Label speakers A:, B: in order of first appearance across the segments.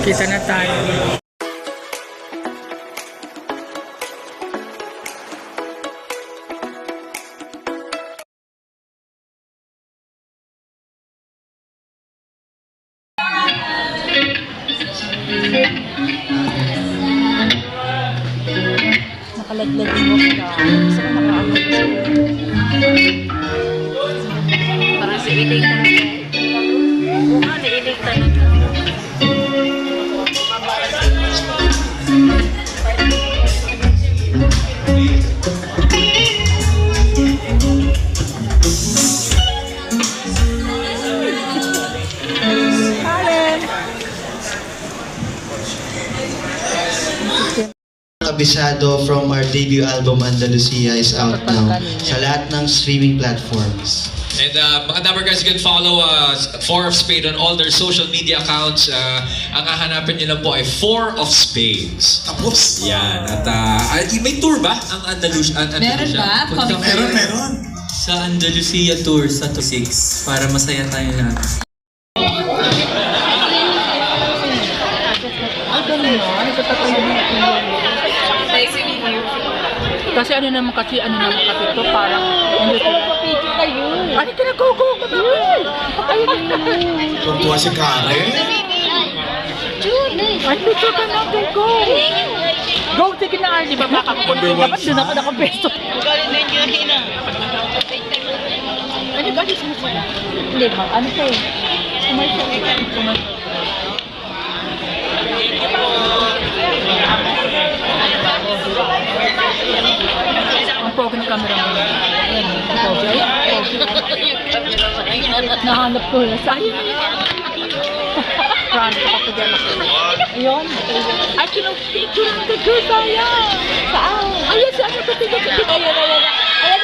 A: Kita na tayo.
B: Nakalaglag mo ka. Gusto ko nakaabot siya. Parang si Ilig na buka ni Ilig na
C: Kabisado from our debut album Andalusia is out now sa lahat ng streaming platforms.
D: And mga Dapper guys, you can follow Four of Spades on all their social media accounts. Ang hahanapin nyo lang po ay Four of Spades.
E: Tapos?
D: Yan. At may tour ba ang Andalusia?
F: Meron ba?
E: Meron.
G: Sa Andalusia Tour sa 26 para masaya tayo lahat.
A: Kasi ano naman kasi ito parang hindi ko. Ano ka na go?
E: Tuntua si Karen.
A: Ay, picture ka na, go! Go, sige na, di ba makakapunta? Dapat doon ako nakapesto. Ano ba? Hindi ba? Ano pa eh? Commercial. Ang pogi ng camera mo. Ayan, pogi. Nahanap ko na sa akin. Run, kapag dyan ako. Ayun. Ay, kinupicture ang tago, sayang. Saan? Ayun, saan yung patigil? Ayun. Ayun,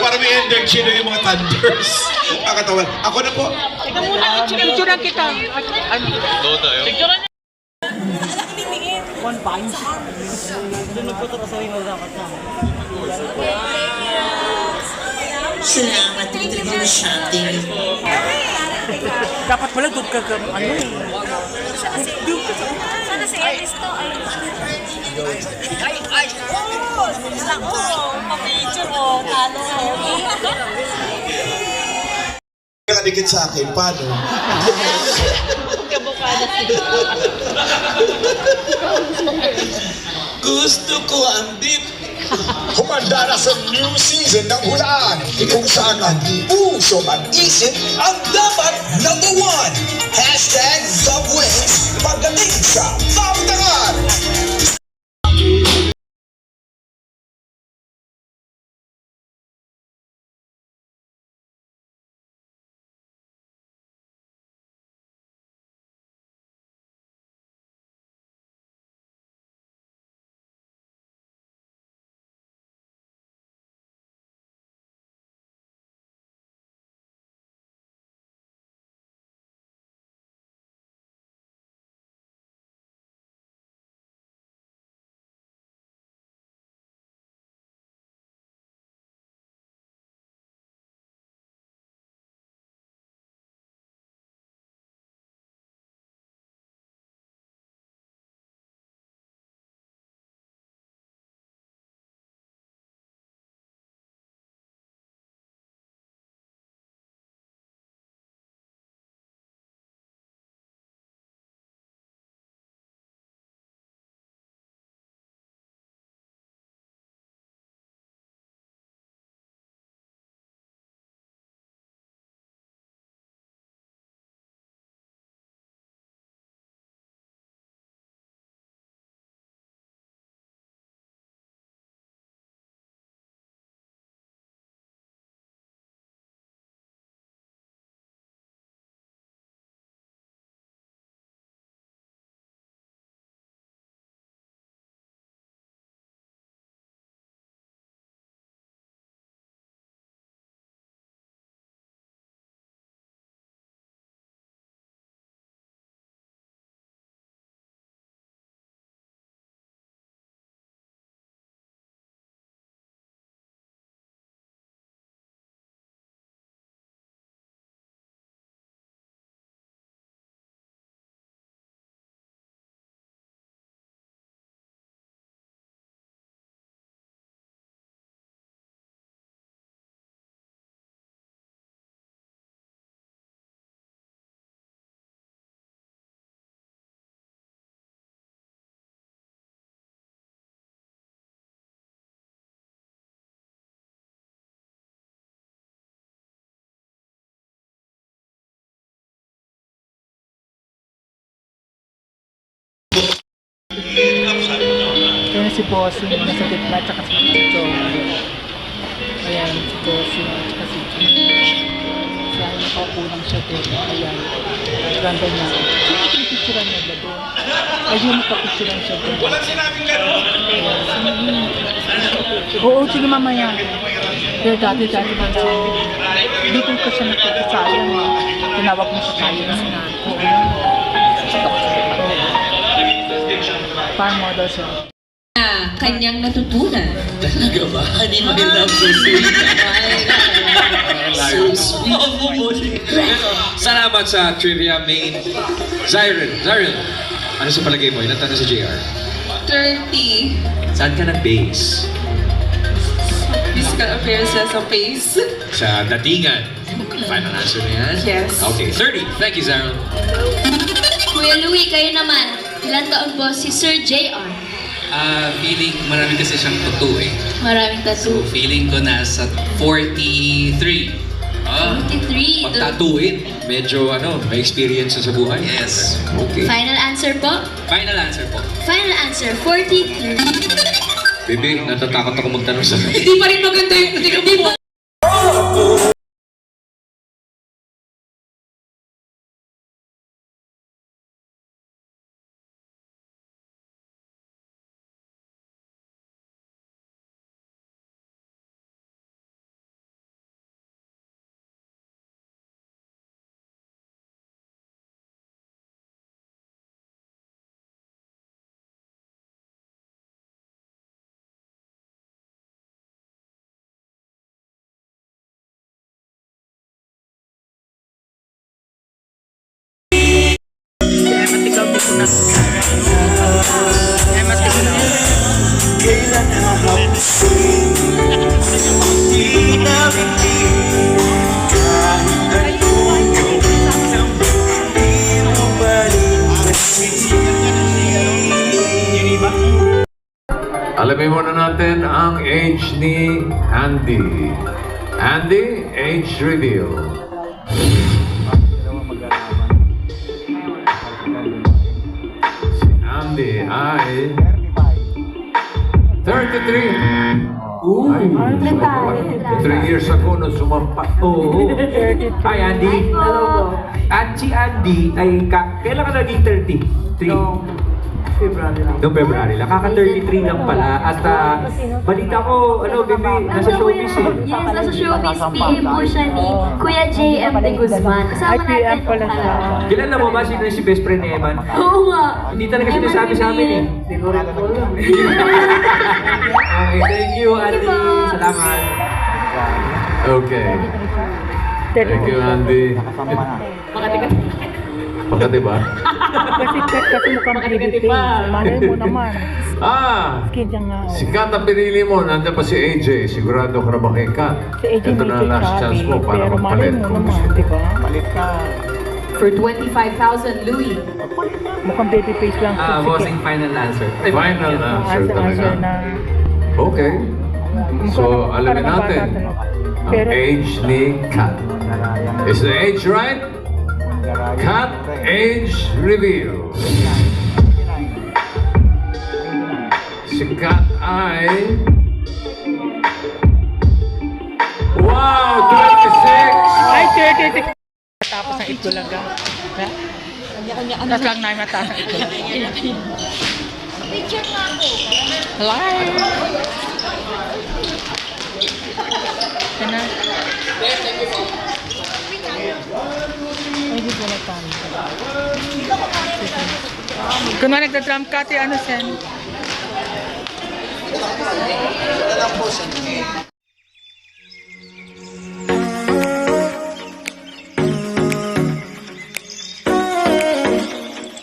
E: Para may energy na yung mga thunders. Ang katawan. Ako na po.
A: Teka muna, picture kita.
D: Doon tayo.
A: One bind. Doon nagpaturo sa rin dapat na.
F: Salamat po talaga shopping.
A: Dapat pala doon ka ano eh.
B: Sana si Ellis to ay naku, pa-picture ko talo
E: Nakadikit sa akin. Paano?
B: kabukada
E: Gusto ko ang dip. Humanda na sa new season ng hulaan kung saan ang puso mag-isip ang dapat number one. #Subwings pagdating sa Pamtangan.
A: si Bossing, nasa gitna, tsaka si Joey. Ayan, si Bossing, tsaka si Joey. Siya, nakakulang siya doon. Ayan, ganda niya. Sino pinipicturan niya ba doon? Ayun, nakapicturan siya doon. Walang sinabing gano'n! Oo, sige mamaya. Pero dati pa siya. Dito ko siya nagpapasayang. Tinawag mo siya tayo na sinabi. Oo, yun. Farm model siya.
F: Kanyang natutunan.
G: Talaga ba? Hindi mo love so sweet.
D: Salamat sa trivia main. Zyril, ano sa palagay mo? Ilan taon na si JR?
B: 30.
D: Saan ka nag-base?
B: Physical appearances sa face.
D: Sa datingan. Final answer na yan?
B: Yes.
D: Okay, 30. Thank you, Zyril.
H: Kuya Louie, kayo naman. Ilan taon po si Sir JR?
G: Feeling, marami kasi siyang tattoo eh.
H: Maraming
G: So,
H: tattoo.
G: feeling ko nasa 43.
H: 43.
D: Pag-tattooin, medyo may experience sa buhay.
G: Yes.
D: Okay.
H: Final answer po?
G: Final answer po.
H: Final answer, 43.
D: Bebe, natatakot ako magtanong sa
B: Hindi pa rin maganda yung hindi mo.
I: Alamin muna natin ang age ni Andy. Andy, age reveal. Si Andy ay 33. Ay, 3 years ago nung sumampa. Oo. Hi, Andy. At si Andy ay kailan ka naging 33? Noong February lang. Kaka-33 lang pala. At balita ko, baby, nasa showbiz eh.
H: Yes, nasa showbiz. PM po siya ni Kuya JM de Guzman. Kasama natin po siya.
I: Kilala mo ba sino si best friend ni Eman?
H: Oo nga.
I: Hindi talaga sinasabi sa amin eh. Okay, thank you, Andy. Salamat. Okay. Thank you, Andy. Makati ba?
A: Kasi mukhang PDP. Malay mo naman. Skin niya nga.
I: Si Kat ang pinili mo. Nandiyan pa si AJ. Sigurado ka na ba kay Kat?
A: Si AJ
I: Ito na
A: medyo
I: last chance mo para
A: pero malay
I: magpalit.
A: mo naman, di ba? Palit ka.
B: For 25,000, Louis.
A: Mukhang baby face lang.
G: Bossing final answer.
I: Final answer talaga.
A: na.
I: Okay. So, alamin natin ang age ni Kat. Is the age right? Kat, age reveal. Si Kat ay... Wow! 26!
A: Ay, 36! Tapos ang itbulaga. Tapos lang namin mataas ang itbulaga.
H: Picture nga po.
A: Live! Yan na. Ay, di ko na tayo. Kung na nagda-drum cut, ano sen?